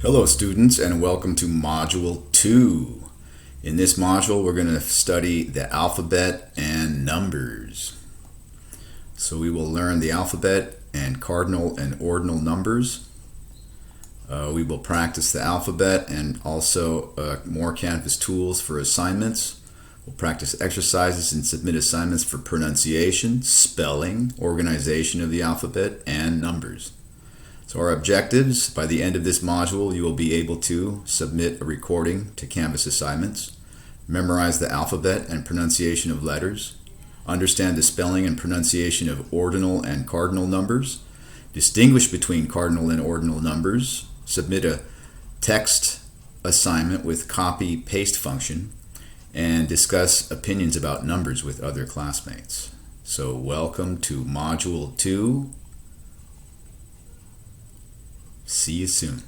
Hello students, and welcome to Module 2. In this module we're going to study the alphabet and numbers. So we will learn the alphabet and cardinal and ordinal numbers. We will practice the alphabet and also more Canvas tools for assignments. We'll practice exercises and submit assignments for pronunciation, spelling, organization of the alphabet, and numbers. So our objectives: by the end of this module you will be able to submit a recording to Canvas assignments, memorize the alphabet and pronunciation of letters, understand the spelling and pronunciation of ordinal and cardinal numbers, distinguish between cardinal and ordinal numbers, submit a text assignment with copy-paste function, and discuss opinions about numbers with other classmates. So welcome to Module 2. See you soon.